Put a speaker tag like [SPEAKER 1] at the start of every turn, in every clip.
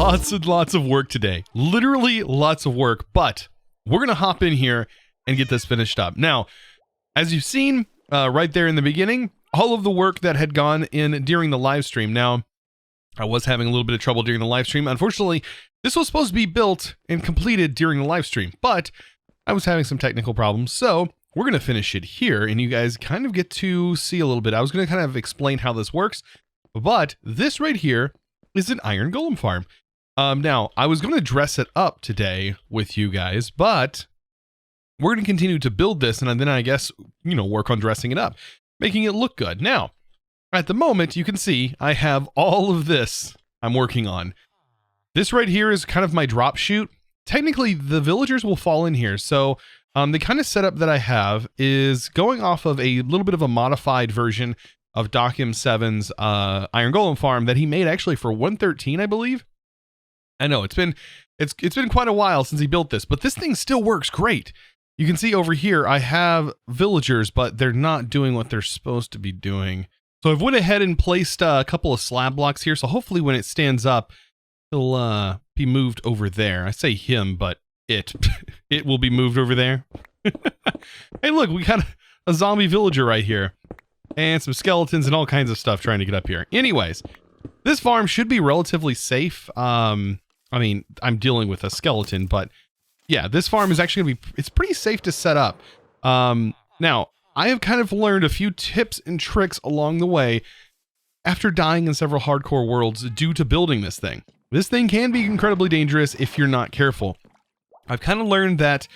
[SPEAKER 1] lots and lots of work today. Literally lots of work, but we're going to hop in here and get this finished up. Now, as you've seen right there in the beginning, all of the work that had gone in during the live stream. Now, I was having a little bit of trouble during the live stream. Unfortunately, this was supposed to be built and completed during the live stream, but I was having some technical problems. So we're going to finish it here and you guys kind of get to see a little bit. I was going to kind of explain how this works, but this right here is an iron golem farm. Now, I was going to dress it up today with you guys, but we're going to continue to build this and then I guess, work on dressing it up, making it look good. Now, at the moment, you can see I have all of this I'm working on. This right here is kind of my drop chute. Technically, the villagers will fall in here. So the kind of setup that I have is going off of a little bit of a modified version of DocM7's Iron Golem farm that he made actually for 113, I believe. I know it's been quite a while since he built this, but this thing still works great. You can see over here I have villagers, but they're not doing what they're supposed to be doing. So I've went ahead and placed a couple of slab blocks here. So hopefully when it stands up, he'll be moved over there. I say him, but it will be moved over there. Hey, look, we got a zombie villager right here and some skeletons and all kinds of stuff trying to get up here. Anyways, this farm should be relatively safe. I mean, I'm dealing with a skeleton, but yeah, this farm is actually gonna be, it's pretty safe to set up. Now, I have kind of learned a few tips and tricks along the way after dying in several hardcore worlds due to building this thing. This thing can be incredibly dangerous if you're not careful. I've kind of learned that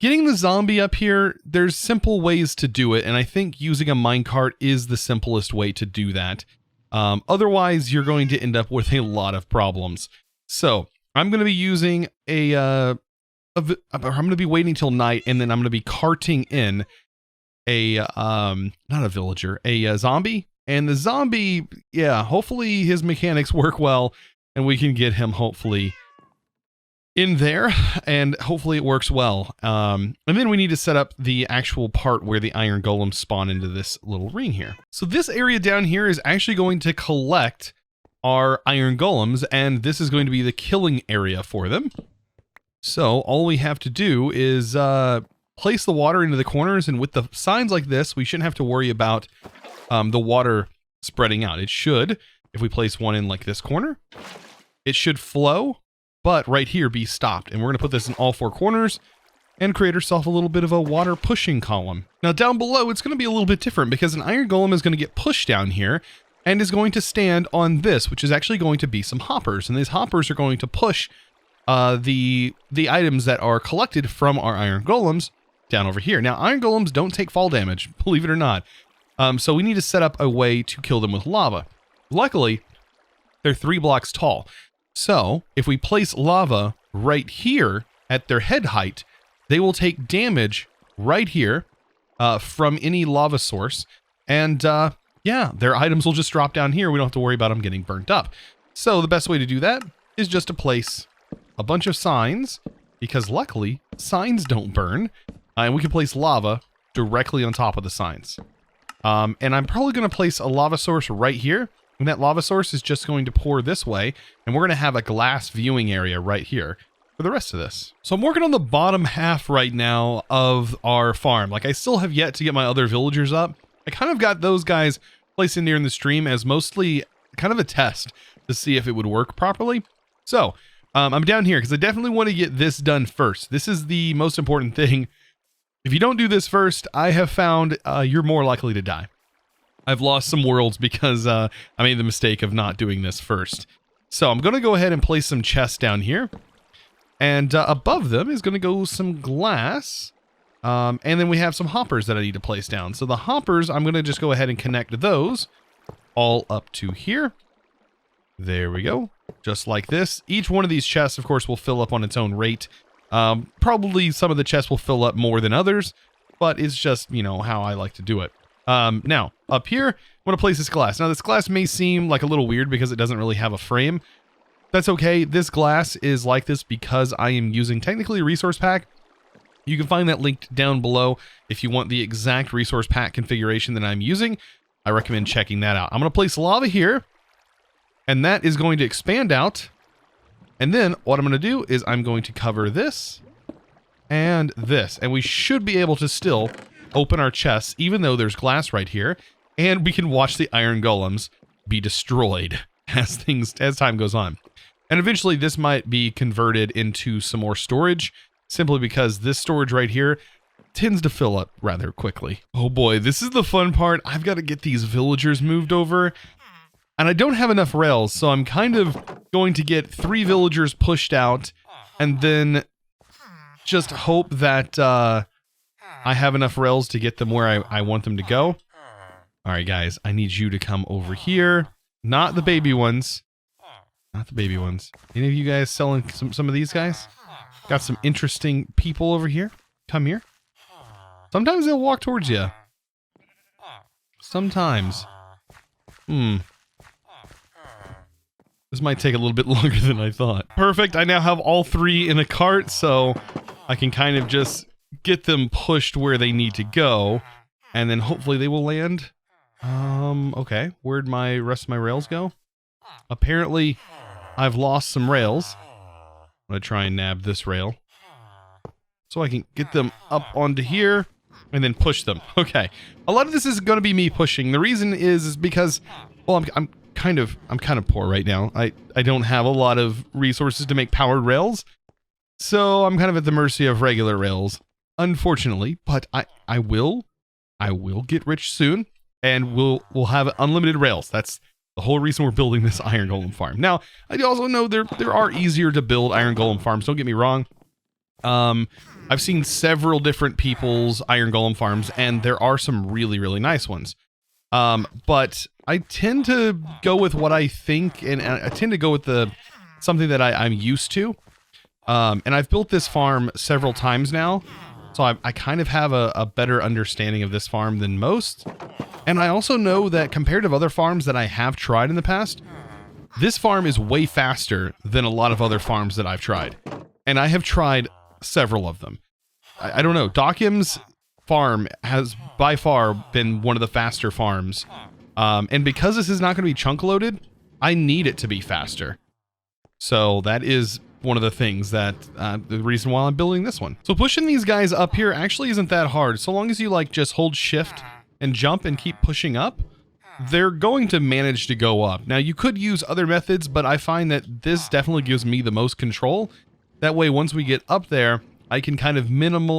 [SPEAKER 1] getting the zombie up here, there's simple ways to do it, and I think using a minecart is the simplest way to do that. Otherwise, you're going to end up with a lot of problems. So, I'm going to be using I'm going to be waiting till night, and then I'm going to be carting in not a villager, a zombie. And the zombie, yeah, hopefully his mechanics work well, and we can get him hopefully in there, and hopefully it works well. And then we need to set up the actual part where the iron golems spawn into this little ring here. So this area down here is actually going to collect our iron golems, and this is going to be the killing area for them. So all we have to do is place the water into the corners, and with the signs like this, we shouldn't have to worry about the water spreading out. It should, if we place one in like this corner, it should flow, but right here be stopped. And we're going to put this in all four corners and create ourselves a little bit of a water pushing column. Now down below, it's going to be a little bit different because an iron golem is going to get pushed down here and is going to stand on this, which is actually going to be some hoppers. And these hoppers are going to push the items that are collected from our iron golems down over here. Now, iron golems don't take fall damage, believe it or not. So we need to set up a way to kill them with lava. Luckily, they're 3 blocks tall. So if we place lava right here at their head height, they will take damage right here from any lava source. And yeah, their items will just drop down here. We don't have to worry about them getting burnt up. So the best way to do that is just to place a bunch of signs, because luckily signs don't burn. And we can place lava directly on top of the signs. And I'm probably going to place a lava source right here. And that lava source is just going to pour this way. And we're going to have a glass viewing area right here for the rest of this. So I'm working on the bottom half right now of our farm. Like, I still have yet to get my other villagers up. I kind of got those guys placed in there in the stream as mostly kind of a test to see if it would work properly. So I'm down here because I definitely want to get this done first. This is the most important thing. If you don't do this first, I have found you're more likely to die. I've lost some worlds because I made the mistake of not doing this first. So I'm going to go ahead and place some chests down here. And above them is going to go some glass. And then we have some hoppers that I need to place down. So the hoppers, I'm going to just go ahead and connect those all up to here. There we go. Just like this. Each one of these chests, of course, will fill up on its own rate. Probably some of the chests will fill up more than others, but it's just, how I like to do it. Now, up here, I'm going to place this glass. Now, this glass may seem like a little weird because it doesn't really have a frame. That's okay. This glass is like this because I am using technically a resource pack. You can find that linked down below if you want the exact resource pack configuration that I'm using. I recommend checking that out. I'm going to place lava here, and that is going to expand out And then what I'm going to do is I'm going to cover this and this. And we should be able to still open our chests, even though there's glass right here. And we can watch the iron golems be destroyed as time goes on. And eventually this might be converted into some more storage, simply because this storage right here tends to fill up rather quickly. Oh boy, this is the fun part. I've got to get these villagers moved over. And I don't have enough rails, so I'm kind of going to get 3 villagers pushed out and then just hope that I have enough rails to get them where I want them to go. All right, guys, I need you to come over here. Not the baby ones. Not the baby ones. Any of you guys selling some of these guys? Got some interesting people over here. Come here. Sometimes they'll walk towards you. Sometimes. This might take a little bit longer than I thought. Perfect. I now have all 3 in a cart, so I can kind of just get them pushed where they need to go, and then hopefully they will land. Okay. Where'd my rest of my rails go? Apparently, I've lost some rails. I'm gonna try and nab this rail so I can get them up onto here and then push them. Okay. A lot of this is going to be me pushing. The reason is because, well, I'm kind of poor right now. I don't have a lot of resources to make powered rails, so I'm kind of at the mercy of regular rails, unfortunately. But I will get rich soon, and we'll have unlimited rails. That's the whole reason we're building this iron golem farm. Now, I also know there are easier to build iron golem farms. Don't get me wrong. I've seen several different people's iron golem farms, and there are some really, really nice ones. But I tend to go with what I think, and I tend to go with something that I'm used to. And I've built this farm several times now, so I kind of have a better understanding of this farm than most. And I also know that compared to other farms that I have tried in the past, this farm is way faster than a lot of other farms that I've tried. And I have tried several of them. I don't know. Dockham's farm has by far been one of the faster farms. And because this is not going to be chunk loaded, I need it to be faster. So that is one of the things that the reason why I'm building this one. So pushing these guys up here actually isn't that hard. So long as you like just hold shift and jump and keep pushing up, they're going to manage to go up. Now you could use other methods, but I find that this definitely gives me the most control. That way, once we get up there, I can kind of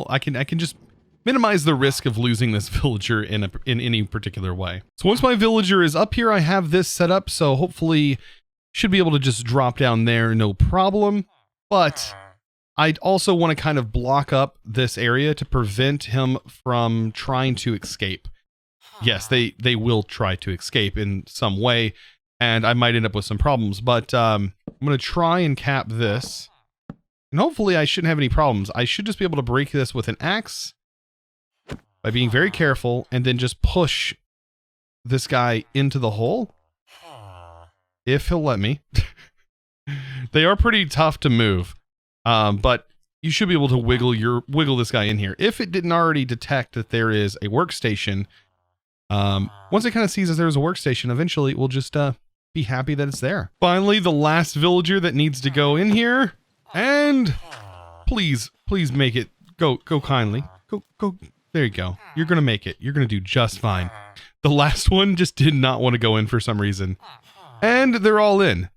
[SPEAKER 1] I can just minimize the risk of losing this villager in any particular way. So once my villager is up here, I have this set up, so hopefully should be able to just drop down there, no problem. But I'd also want to kind of block up this area to prevent him from trying to escape. Yes, they will try to escape in some way, and I might end up with some problems, but I'm going to try and cap this. And hopefully I shouldn't have any problems. I should just be able to break this with an axe by being very careful and then just push this guy into the hole. If he'll let me. They are pretty tough to move, but you should be able to wiggle this guy in here. If it didn't already detect that there is a workstation, once it kind of sees that there's a workstation, eventually it will just be happy that it's there. Finally, the last villager that needs to go in here. And please make it go kindly. Go. There you go. You're going to make it. You're going to do just fine. The last one just did not want to go in for some reason. And they're all in.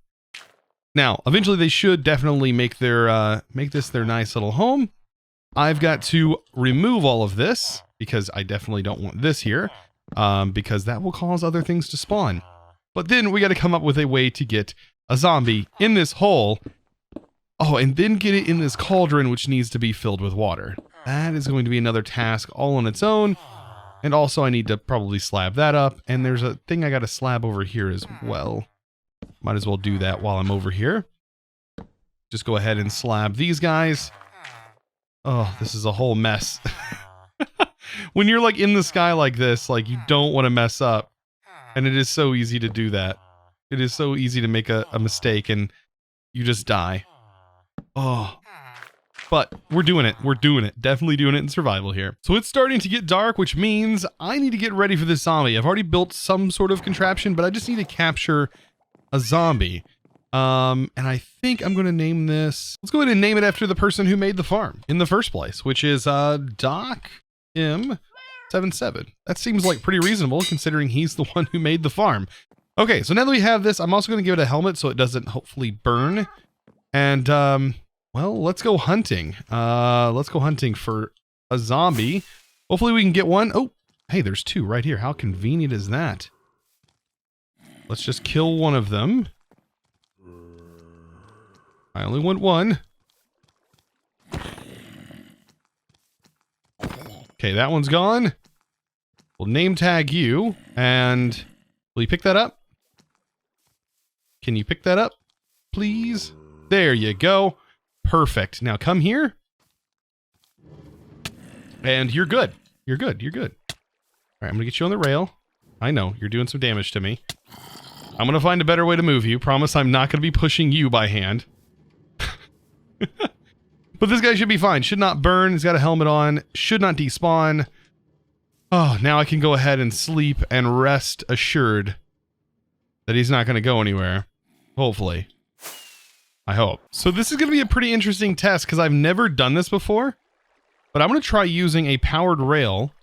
[SPEAKER 1] Now, eventually they should definitely make this their nice little home. I've got to remove all of this because I definitely don't want this here, because that will cause other things to spawn. But then we got to come up with a way to get a zombie in this hole. Oh, and then get it in this cauldron, which needs to be filled with water. That is going to be another task all on its own. And also I need to probably slab that up. And there's a thing I got to slab over here as well. Might as well do that while I'm over here. Just go ahead and slab these guys. Oh, this is a whole mess. When you're like in the sky like this, like you don't want to mess up. And it is so easy to do that. It is so easy to make a mistake and you just die. Oh, but we're doing it. We're doing it. Definitely doing it in survival here. So it's starting to get dark, which means I need to get ready for this zombie. I've already built some sort of contraption, but I just need to capture a zombie. And I think I'm going to name this. Let's go ahead and name it after the person who made the farm in the first place, which is Doc M77. That seems like pretty reasonable considering he's the one who made the farm. Okay, so now that we have this, I'm also going to give it a helmet so it doesn't hopefully burn. And well, let's go hunting. Let's go hunting for a zombie. Hopefully we can get one. Oh, hey, there's two right here. How convenient is that? Let's just kill one of them. I only want one. Okay, that one's gone. We'll name tag you. And will you pick that up? Can you pick that up, please? There you go. Perfect. Now come here. And you're good. You're good. You're good. All right, I'm going to get you on the rail. I know, you're doing some damage to me. I'm going to find a better way to move you. Promise I'm not going to be pushing you by hand. But this guy should be fine. Should not burn. He's got a helmet on. Should not despawn. Oh, now I can go ahead and sleep and rest assured that he's not going to go anywhere. Hopefully. I hope. So this is going to be a pretty interesting test because I've never done this before. But I'm going to try using a powered rail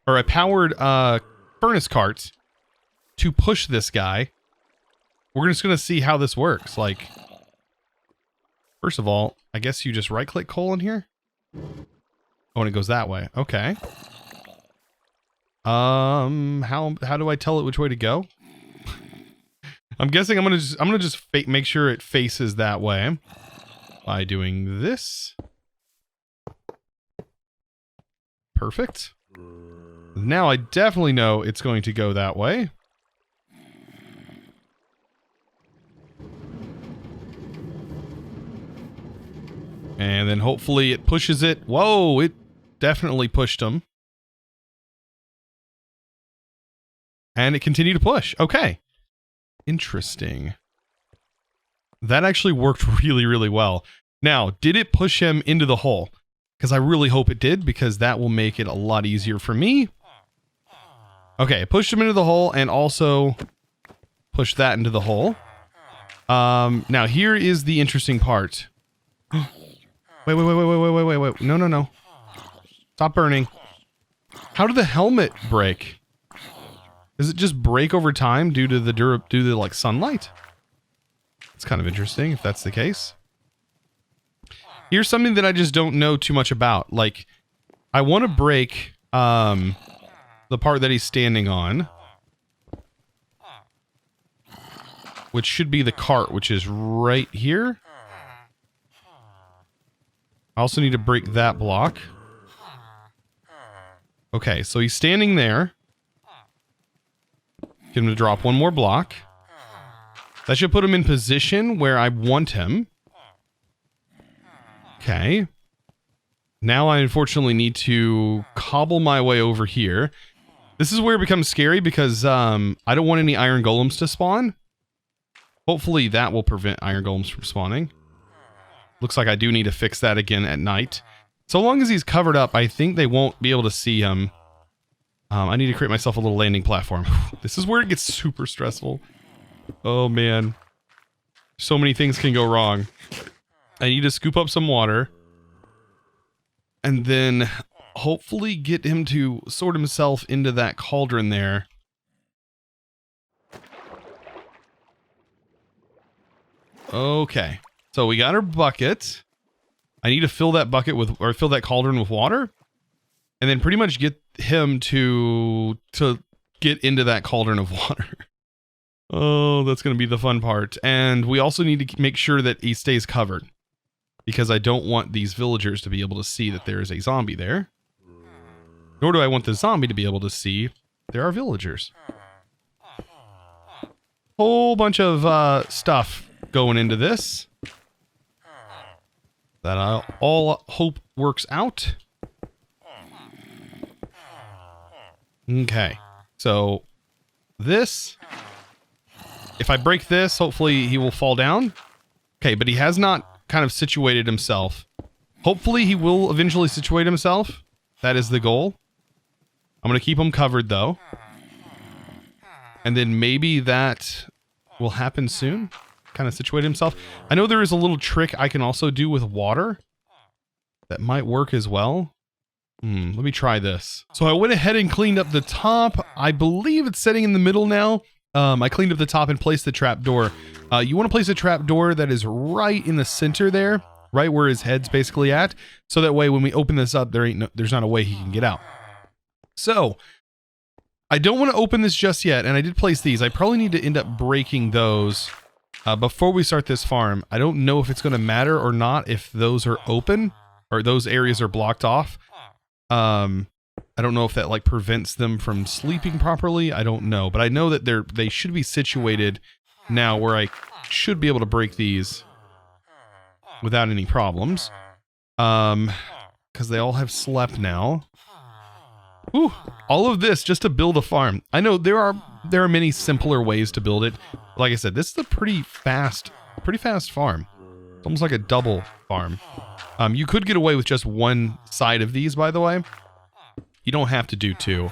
[SPEAKER 1] or a powered furnace cart to push this guy. We're just going to see how this works. Like, first of all, I guess you just right-click coal in here. Oh, and it goes that way. Okay. How do I tell it which way to go? I'm guessing I'm gonna just make sure it faces that way by doing this. Perfect. Now I definitely know it's going to go that way. And then hopefully it pushes it. Whoa, it definitely pushed him. And it continued to push. Okay. Interesting. That actually worked really, really well. Now, did it push him into the hole? Because I really hope it did, because that will make it a lot easier for me. Okay, it pushed him into the hole and also pushed that into the hole. Now here is the interesting part. Wait. No. Stop burning. How did the helmet break? Does it just break over time due to the like sunlight? It's kind of interesting if that's the case. Here's something that I just don't know too much about. Like, I want to break the part that he's standing on, which should be the cart, which is right here. I also need to break that block. Okay, so he's standing there. Get him to drop one more block. That should put him in position where I want him. Okay. Now I unfortunately need to cobble my way over here. This is where it becomes scary because I don't want any iron golems to spawn. Hopefully that will prevent iron golems from spawning. Looks like I do need to fix that again at night. So long as he's covered up, I think they won't be able to see him. I need to create myself a little landing platform. This is where it gets super stressful. Oh man. So many things can go wrong. I need to scoop up some water. And then hopefully get him to sort himself into that cauldron there. Okay. So we got our bucket. I need to fill that bucket with, or fill that cauldron with water. And then pretty much get him to get into that cauldron of water. Oh, that's going to be the fun part. And we also need to make sure that he stays covered. Because I don't want these villagers to be able to see that there is a zombie there. Nor do I want the zombie to be able to see there are villagers. Whole bunch of stuff going into this. That I all hope works out. Okay. So, this. If I break this, hopefully he will fall down. Okay, but he has not kind of situated himself. Hopefully he will eventually situate himself. That is the goal. I'm going to keep him covered though. And then maybe that will happen soon. kind of situated himself. I know there is a little trick I can also do with water that might work as well. Let me try this. So I went ahead and cleaned up the top. I believe it's sitting in the middle now. I cleaned up the top and placed the trap door. You want to place a trap door that is right in the center there, right where his head's basically at. So that way when we open this up, there's not a way he can get out. So I don't want to open this just yet. And I did place these. I probably need to end up breaking those before we start this farm. I don't know if it's going to matter or not if those are open or those areas are blocked off. I don't know if that like prevents them from sleeping properly. I don't know, but I know that they should be situated now where I should be able to break these without any problems. Because they all have slept now. Whew, all of this just to build a farm. I know there are many simpler ways to build it. Like I said, this is a pretty fast farm. It's almost like a double farm. You could get away with just one side of these, by the way. You don't have to do two.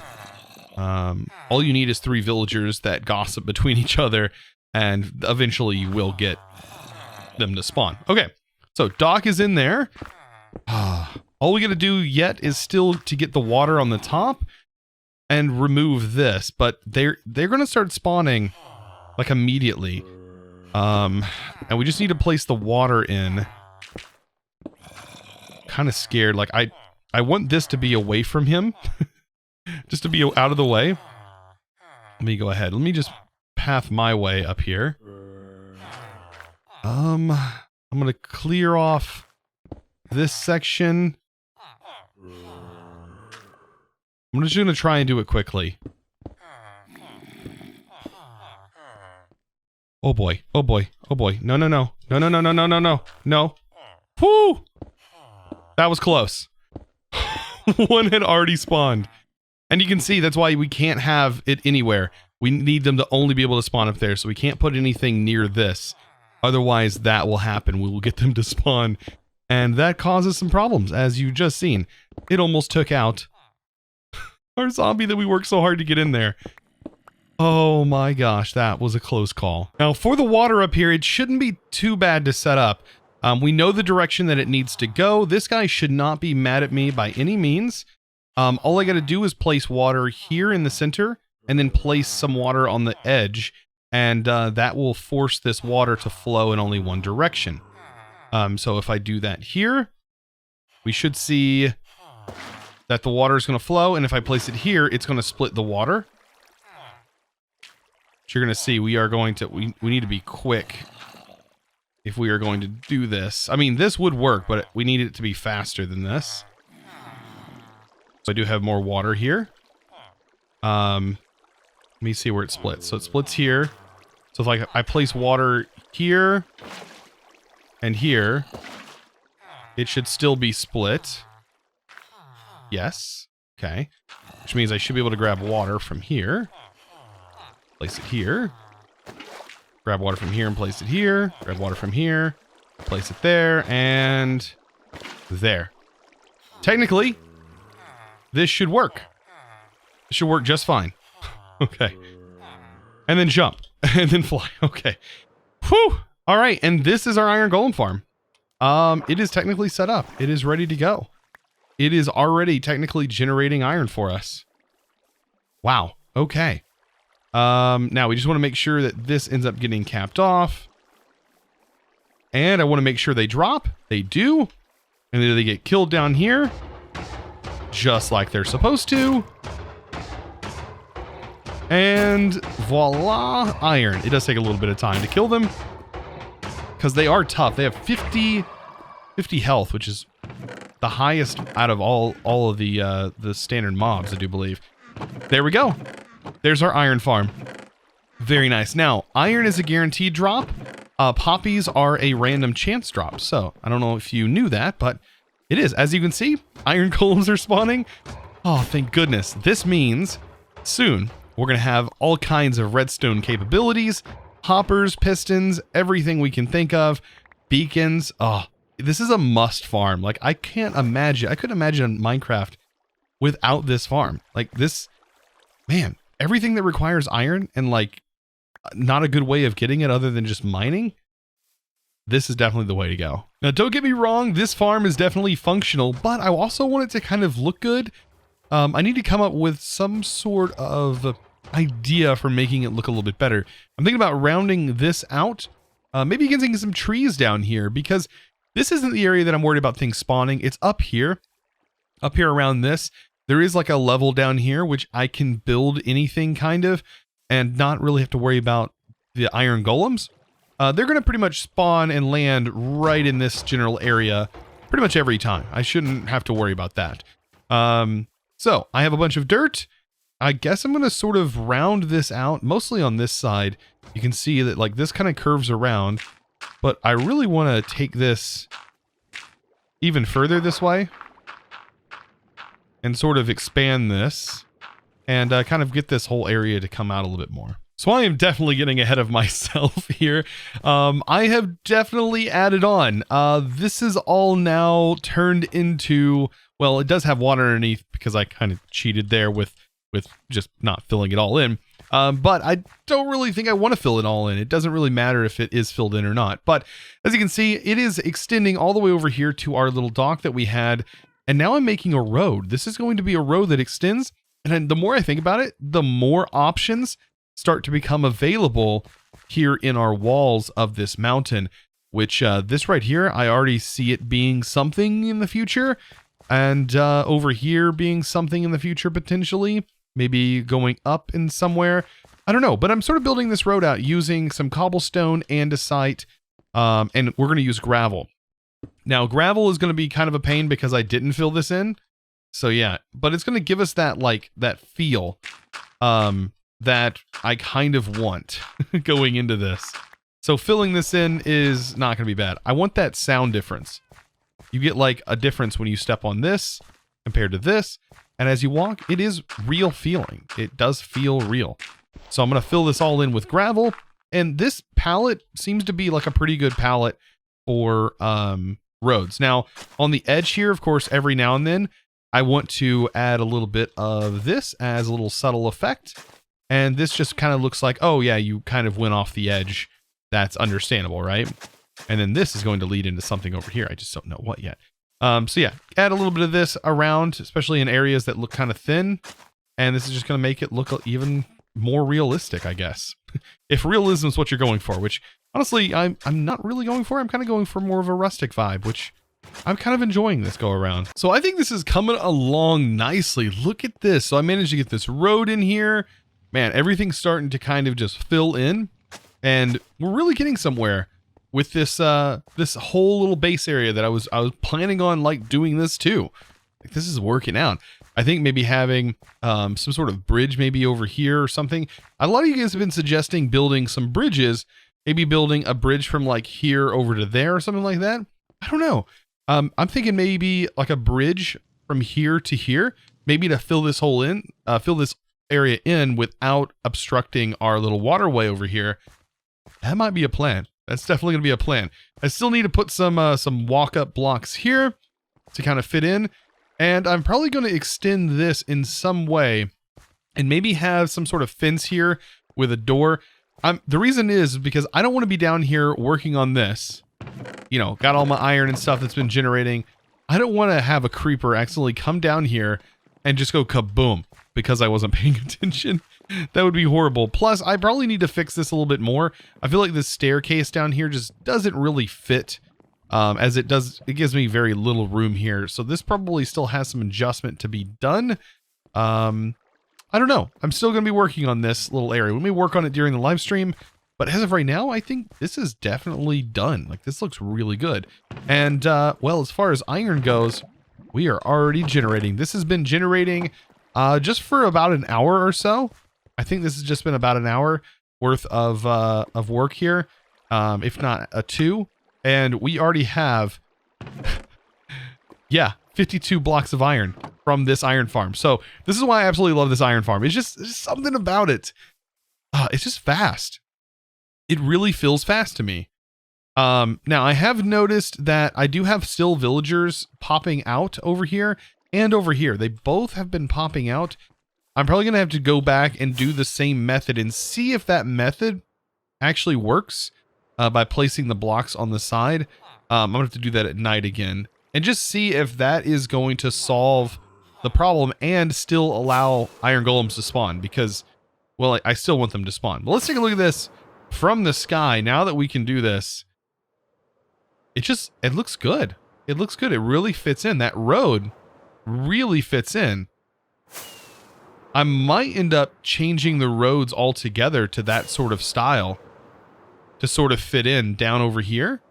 [SPEAKER 1] All you need is 3 villagers that gossip between each other, and eventually you will get them to spawn. Okay, so Doc is in there. All we got to do yet is still to get the water on the top and remove this, but they're going to start spawning like immediately. And we just need to place the water in. Kind of scared. Like I want this to be away from him. Just to be out of the way. Let me go ahead. Let me just path my way up here. I'm going to clear off this section. I'm just going to try and do it quickly. Oh boy. Oh boy. Oh boy. No, no, no. No, no, no, no, no, no, no. No. Whoo! That was close. One had already spawned. And you can see that's why we can't have it anywhere. We need them to only be able to spawn up there, so we can't put anything near this. Otherwise, that will happen. We will get them to spawn. And that causes some problems, as you just seen. It almost took out our zombie that we worked so hard to get in there. Oh my gosh, that was a close call. Now, for the water up here, it shouldn't be too bad to set up. We know the direction that it needs to go. This guy should not be mad at me by any means. All I got to do is place water here in the center and then place some water on the edge. And that will force this water to flow in only one direction. So if I do that here, we should see that the water is going to flow. And if I place it here, it's going to split the water. So you're going to see we are going to, we need to be quick if we are going to do this. I mean, this would work, but we need it to be faster than this. So I do have more water here. Let me see where it splits. So it splits here. So if I place water here and here, it should still be split. Yes. Okay. Which means I should be able to grab water from here. Place it here. Grab water from here and place it here. Grab water from here. Place it there. And there. Technically, this should work. It should work just fine. Okay. And then jump. And then fly. Okay. Whew. All right. And this is our iron golem farm. It is technically set up. It is ready to go. It is already technically generating iron for us. Wow. Okay. Now we just want to make sure that this ends up getting capped off. And I want to make sure they drop. They do. And then they get killed down here. Just like they're supposed to. And voila, iron. It does take a little bit of time to kill them. Because they are tough. They have 50 health, which is the highest out of all of the standard mobs, I do believe. There we go. There's our iron farm. Very nice. Now, iron is a guaranteed drop. Poppies are a random chance drop. So, I don't know if you knew that, but it is. As you can see, iron golems are spawning. Oh, thank goodness. This means soon we're going to have all kinds of redstone capabilities. Hoppers, pistons, everything we can think of. Beacons. Oh, this is a must farm. Like, I can't imagine. I couldn't imagine Minecraft without this farm. Like, this, man, everything that requires iron and, like, not a good way of getting it other than just mining. this is definitely the way to go. Now, don't get me wrong, this farm is definitely functional, but I also want it to kind of look good. I need to come up with some sort of idea for making it look a little bit better. I'm thinking about rounding this out, maybe getting some trees down here, because this isn't the area that I'm worried about things spawning. It's up here around this. There is like a level down here, which I can build anything kind of, and not really have to worry about the iron golems. They're going to pretty much spawn and land right in this general area pretty much every time. I shouldn't have to worry about that. So I have a bunch of dirt. I guess I'm going to sort of round this out, mostly on this side. You can see that like this kind of curves around, but I really want to take this even further this way and sort of expand this and kind of get this whole area to come out a little bit more. So I am definitely getting ahead of myself here. I have definitely added on. This is all now turned into, well, it does have water underneath because I kind of cheated there with just not filling it all in. But I don't really think I want to fill it all in. It doesn't really matter if it is filled in or not. But as you can see, it is extending all the way over here to our little dock that we had. And now I'm making a road. This is going to be a road that extends. And the more I think about it, the more options start to become available here in our walls of this mountain, which this right here, I already see it being something in the future. And over here being something in the future potentially. Maybe going up in somewhere. I don't know, but I'm sort of building this road out using some cobblestone, andesite, and we're going to use gravel. Now, gravel is going to be kind of a pain because I didn't fill this in. So yeah, but it's going to give us that, like, that feel that I kind of want going into this. So filling this in is not going to be bad. I want that sound difference. You get like a difference when you step on this compared to this. And as you walk, it is real feeling. It does feel real. So I'm going to fill this all in with gravel. And this palette seems to be like a pretty good palette for roads. Now, on the edge here, of course, every now and then, I want to add a little bit of this as a little subtle effect. And this just kind of looks like, oh yeah, you kind of went off the edge. That's understandable, right? And then this is going to lead into something over here. I just don't know what yet. So yeah, add a little bit of this around, especially in areas that look kind of thin. And this is just going to make it look even more realistic, I guess. If realism is what you're going for, which honestly, I'm not really going for. I'm kind of going for more of a rustic vibe, which I'm kind of enjoying this go around. So I think this is coming along nicely. Look at this. So I managed to get this road in here. Man, everything's starting to kind of just fill in. And we're really getting somewhere with this this whole little base area that I was planning on like doing this too. Like, this is working out. I think maybe having some sort of bridge maybe over here or something. A lot of you guys have been suggesting building some bridges, maybe building a bridge from like here over to there or something like that. I don't know. I'm thinking maybe like a bridge from here to here, maybe to fill this hole in, fill this area in without obstructing our little waterway over here. That might be a plan. That's definitely going to be a plan. I still need to put some walk-up blocks here to kind of fit in. And I'm probably going to extend this in some way and maybe have some sort of fence here with a door. The reason is because I don't want to be down here working on this. You know, got all my iron and stuff that's been generating. I don't want to have a creeper accidentally come down here and just go kaboom because I wasn't paying attention. That would be horrible. Plus, I probably need to fix this a little bit more. I feel like this staircase down here just doesn't really fit as it does. It gives me very little room here. So this probably still has some adjustment to be done. I don't know. I'm still going to be working on this little area. We may work on it during the live stream. But as of right now, I think this is definitely done. Like, this looks really good. And, well, as far as iron goes, we are already generating. This has been generating just for about an hour or so. I think this has just been about an hour worth of work here, if not a 2. And we already have, yeah, 52 blocks of iron from this iron farm. So this is why I absolutely love this iron farm. It's just something about it. It's just fast. It really feels fast to me. Now, I have noticed that I do have still villagers popping out over here and over here. They both have been popping out. I'm probably going to have to go back and do the same method and see if that method actually works. by placing the blocks on the side. I'm gonna have to do that at night again and just see if that is going to solve the problem and still allow iron golems to spawn, because, well, I still want them to spawn. But let's take a look at this from the sky. Now that we can do this, it looks good. It looks good. It really fits in. That road really fits in. I might end up changing the roads altogether to that sort of style to sort of fit in down over here.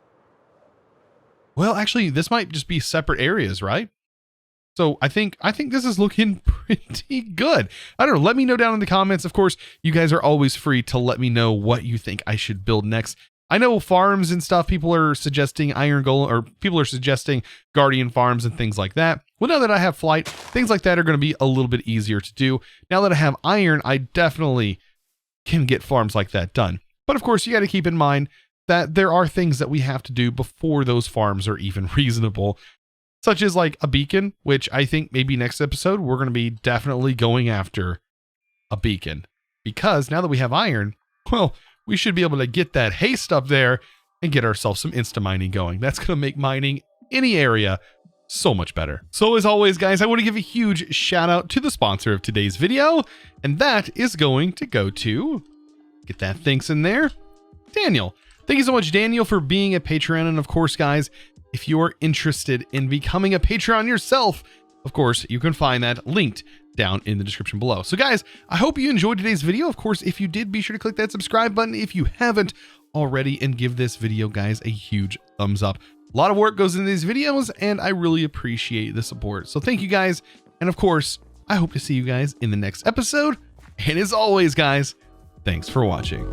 [SPEAKER 1] Well, actually, this might just be separate areas, right? So I think this is looking pretty good. I don't know. Let me know down in the comments. Of course, you guys are always free to let me know what you think I should build next. I know farms and stuff, people are suggesting iron golem, or people are suggesting guardian farms and things like that. Well, now that I have flight, things like that are going to be a little bit easier to do. Now that I have iron, I definitely can get farms like that done. But of course, you got to keep in mind that there are things that we have to do before those farms are even reasonable, such as like a beacon, which I think maybe next episode, we're going to be definitely going after a beacon, because now that we have iron, well, we should be able to get that haste up there and get ourselves some insta mining going. That's going to make mining any area so much better. So as always, guys, I want to give a huge shout out to the sponsor of today's video, and that is going to go to, get that thanks in there, Daniel. Thank you so much, Daniel, for being a Patreon. And of course, guys, if you're interested in becoming a Patreon yourself, of course, you can find that linked down in the description below. So guys, I hope you enjoyed today's video. Of course, if you did, be sure to click that subscribe button if you haven't already, and give this video, guys, a huge thumbs up. A lot of work goes into these videos, and I really appreciate the support. So thank you, guys. And of course, I hope to see you guys in the next episode. And as always, guys, thanks for watching.